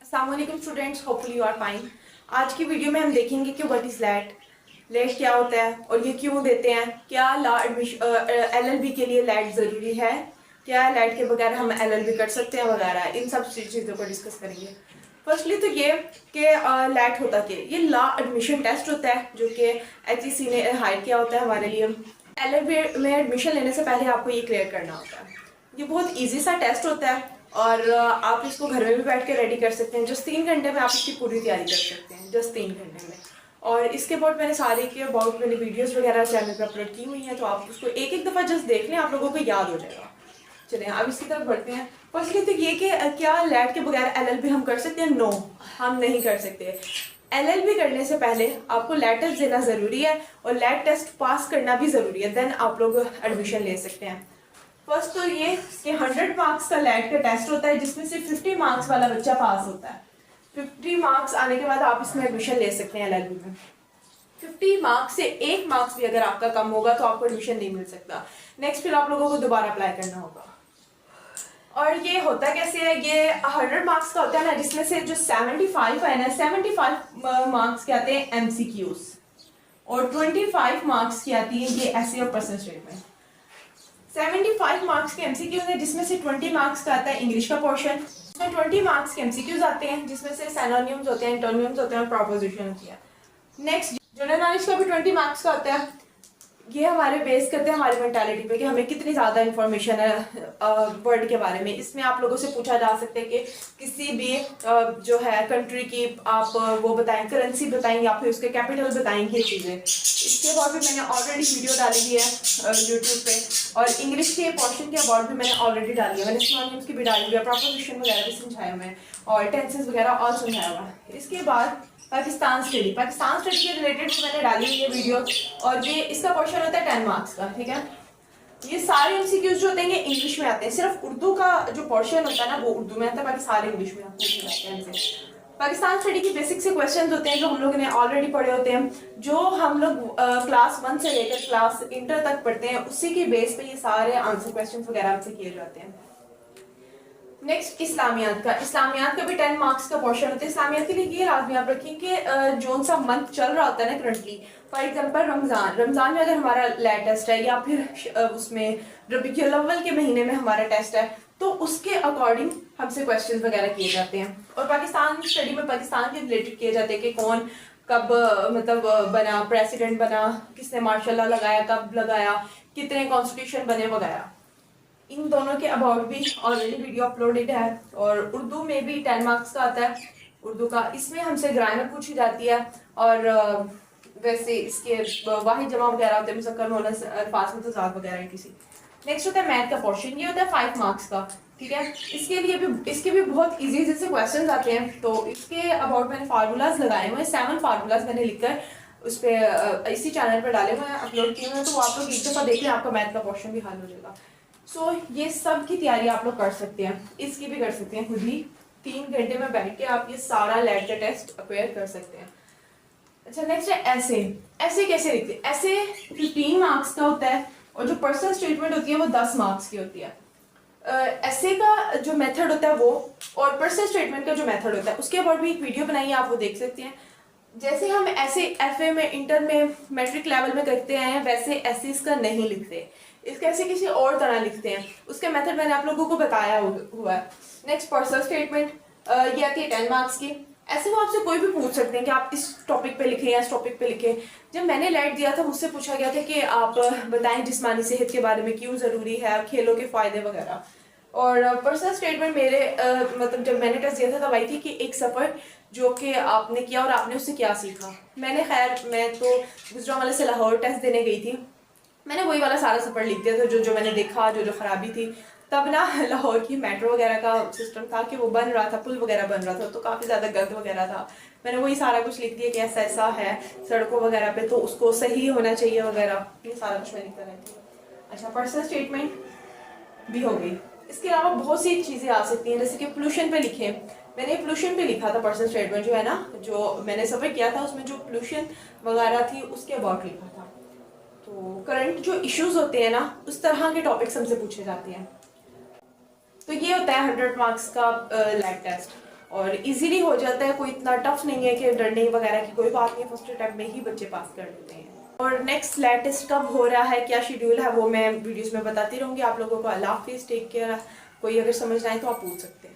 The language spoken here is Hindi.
अस्सलाम वालेकुम students, hopefully you are fine. आज की वीडियो में हम देखेंगे कि व्हाट इज़ लैट, लैट क्या होता है और ये क्यों देते हैं, क्या लॉ एडमिशन एलएलबी के लिए लैट ज़रूरी है, क्या लैट के बगैर हम एलएलबी कर सकते हैं वगैरह, इन सब चीज़ों को डिस्कस करेंगे। फर्स्टली तो ये कि लैट होता क्या है। ये लॉ एडमिशन टेस्ट होता है जो कि एचईसी ने हायर किया होता है हमारे लिए। एलएलबी में एडमिशन लेने से पहले आपको ये क्लियर करना होता है। ये बहुत इजी सा टेस्ट होता है और आप इसको घर में भी बैठ के रेडी कर सकते हैं। जस्ट 3 घंटे में आप इसकी पूरी तैयारी कर सकते हैं, जस्ट 3 घंटे में। और इसके बाद मैंने सारे के अबाउट मैंने वीडियोस वगैरह चैनल पे अपलोड की हुई हैं, तो आप उसको एक एक दफ़ा जस्ट देख लें, आप लोगों को याद हो जाएगा। चलिए अब इसकी तरफ बढ़ते हैं। फर्स्टली तो ये कि क्या लैट के बगैर एलएलबी हम कर सकते हैं? नो, हम नहीं कर सकते। एलएलबी करने से पहले आपको लैट टेस्ट देना ज़रूरी है और लैट टेस्ट पास करना भी ज़रूरी है, देन आप लोग एडमिशन ले सकते हैं। फर्स्ट तो ये कि 100 मार्क्स का लैट का टेस्ट होता है जिसमें से 50 मार्क्स वाला बच्चा पास होता है। 50 मार्क्स आने के बाद आप इसमें एडमिशन ले सकते हैं एलएलबी में। 50 मार्क्स से 1 मार्क्स भी अगर आपका कम होगा तो आपको एडमिशन नहीं मिल सकता। नेक्स्ट फिर आप लोगों को दोबारा अप्लाई करना होगा। और ये होता कैसे है, ये 100 मार्क्स का होता है ना, जिसमें से जो 75 है ना, 75 मार्क्स के आते हैं एमसीक्यूज और 25 मार्क्स की आती है ये ऐसे और पर्सनल स्टेटमेंट। 75 मार्क्स के एमसीक्यूज है जिसमें से 20 मार्क्स का आता है इंग्लिश का पोर्शन, उसमें 20 मार्क्स के एमसीक्यूज आते हैं जिसमें से सिनोनिम्स होते हैं, एंटोनिम्स होते हैं और प्रोपोजिशन होती है। नेक्स्ट जनरल नॉलेज का भी 20 मार्क्स का होता है। ये हमारे बेस करते हैं हमारी मेंटालिटी पे कि हमें कितनी ज़्यादा इन्फॉर्मेशन है वर्ल्ड के बारे में। इसमें आप लोगों से पूछा जा सकता है कि किसी भी जो है कंट्री की आप वो बताएं, करेंसी बताएं या फिर उसके कैपिटल बताएं, ये चीज़ें। इसके बाद भी मैंने ऑलरेडी वीडियो डाली हुई है यूट्यूब पे, और इंग्लिश के पोर्शन के अबाउट भी मैंने ऑलरेडी डाली है। मैंने सिनोनिम्स की भी डाली हुई है, प्रोपोजिशन वगैरह भी समझाया मैं और टेंसेस वगैरह और समझाया हुआ है। इसके बाद पाकिस्तान स्टडी के रिलेटेड मैंने डाली हुई है वीडियो, और ये इसका क्वेश्चन होता है 10 मार्क्स का। ठीक है, ये सारे एमसीक्यूज जो होते हैं ये इंग्लिश में आते हैं। सिर्फ उर्दू का जो पोर्शन होता है ना वो उर्दू में आता है, बाकी सारे इंग्लिश में आते हैं। पाकिस्तान स्टडी की बेसिक से क्वेश्चन होते हैं जो हम लोगों ने ऑलरेडी पढ़े होते हैं, जो हम लोग क्लास 1 से लेकर क्लास इंटर तक पढ़ते हैं, उसी के बेस पे ये सारे आंसर क्वेश्चन वगैरह आपसे किए जाते हैं। नेक्स्ट इस्लामियात का भी 10 मार्क्स का पोर्शन होता है। इस्लामियात के लिए ये लाजमी आप रखें कि जो सा मंथ चल रहा होता है ना करंटली, फॉर एग्जांपल रमज़ान में अगर हमारा लैट टेस्ट है या फिर उसमें रबीउल अव्वल के महीने में हमारा टेस्ट है, तो उसके अकॉर्डिंग हमसे क्वेश्चन वगैरह किए जाते हैं। और पाकिस्तान स्टडी में पाकिस्तान के रिलेटेड किए जाते हैं कि कौन कब मतलब बना, प्रेसिडेंट बना, किसने मार्शल लॉ लगाया, कब लगाया, कितने कॉन्स्टिट्यूशन बने वगैरह। इन दोनों के अबाउट भी ऑलरेडी वीडियो अपलोडेड है। और उर्दू में भी 10 मार्क्स का आता है उर्दू का। इसमें हमसे ग्रामर पूछी जाती है और वैसे इसके वाहिद जमा वगैरह होते हैं, मुसक्कर मोनस अल्फाज में तज़ाद वगैरह किसी। नेक्स्ट होता है मैथ का पोर्शन, ये होता है 5 मार्क्स का। ठीक है, इसके भी बहुत इजी से क्वेश्चन आते हैं। तो इसके अबाउट मैंने फार्मूलाज लगाए हुए हैं, 7 फार्मूलाज मैंने लिखकर उस पर इसी चैनल पर डाले हुए हैं, अपलोड किए हुए हैं। तो आप लोग एक दफ़ा देख लें, आपका मैथ का पोर्शन भी हल हो जाएगा। सो ये सब की तैयारी आप लोग कर सकते हैं, इसकी भी कर सकते हैं खुद ही। 3 घंटे में बैठ के आप ये सारा लैट का टेस्ट अपेयर कर सकते हैं। अच्छा, नेक्स्ट है ऐसे कैसे लिखते हैं। ऐसे 15 मार्क्स का होता है और जो पर्सनल स्टेटमेंट होती है वो 10 मार्क्स की होती है। ऐसे का जो मेथड होता है वो, और पर्सनल स्टेटमेंट का जो मेथड होता है उसके ऊपर भी एक वीडियो बनाई है, आप वो देख सकते हैं। जैसे हम ऐसे एफए में, इंटर में, मैट्रिक लेवल में करते हैं, वैसे ऐसे इसका नहीं लिखते, इसका ऐसे किसी और तरह लिखते हैं। उसके मेथड मैंने आप लोगों को बताया हुआ है। नेक्स्ट पर्सनल स्टेटमेंट, ये आती है 10 मार्क्स की। ऐसे वो आपसे कोई भी पूछ सकते हैं कि आप इस टॉपिक पे लिखें या इस टॉपिक पे लिखें। जब मैंने लैट दिया था मुझसे पूछा गया था कि आप बताएं जिस्मानी सेहत के बारे में क्यों ज़रूरी है, खेलों के फ़ायदे वगैरह। और पर्सनल स्टेटमेंट मेरे मतलब जब मैंने टेस्ट दिया था तब आई थी कि एक सफ़र जो कि आपने किया और आपने उससे क्या सीखा। मैं तो गुजरांवाला से लाहौर टेस्ट देने गई थी, मैंने वही वाला सारा सफ़र लिख दिया था, जो मैंने देखा, जो ख़राबी थी। तब ना लाहौर की मेट्रो वगैरह का सिस्टम था कि वो बन रहा था, पुल वगैरह बन रहा था, तो काफ़ी ज़्यादा गंद वगैरह था। मैंने वही सारा कुछ लिख दिया कि ऐसा ऐसा है सड़कों वगैरह पे, तो उसको सही होना चाहिए वगैरह, ये सारा कुछ मैं लिखता रहती हूँ। अच्छा, पर्सनल स्टेटमेंट भी हो गई। इसके अलावा बहुत सी चीज़ें आ सकती हैं, जैसे कि पोल्यूशन पे लिखे। मैंने पोल्यूशन पे लिखा था पर्सनल स्टेटमेंट, जो है ना, जो मैंने सफ़र किया था उसमें जो पोल्यूशन वगैरह थी उसके अबाउट लिखा था। तो करंट जो इश्यूज होते हैं ना, उस तरह के टॉपिक्स हमसे पूछे जाते हैं। तो ये होता है 100 मार्क्स का लैट टेस्ट। और इजीली हो जाता है, कोई इतना टफ नहीं है कि डरने वगैरह की कोई बात नहीं, फर्स्ट अटैम्प्ट में ही बच्चे पास कर लेते हैं। और नेक्स्ट स्लैट टेस्ट कब हो रहा है, क्या शेड्यूल है, वो मैं वीडियोस में बताती रहूँगी आप लोगों को। अल्लाह हाफिज़, टेक केयर। कोई अगर समझ ना आए तो आप पूछ सकते हैं।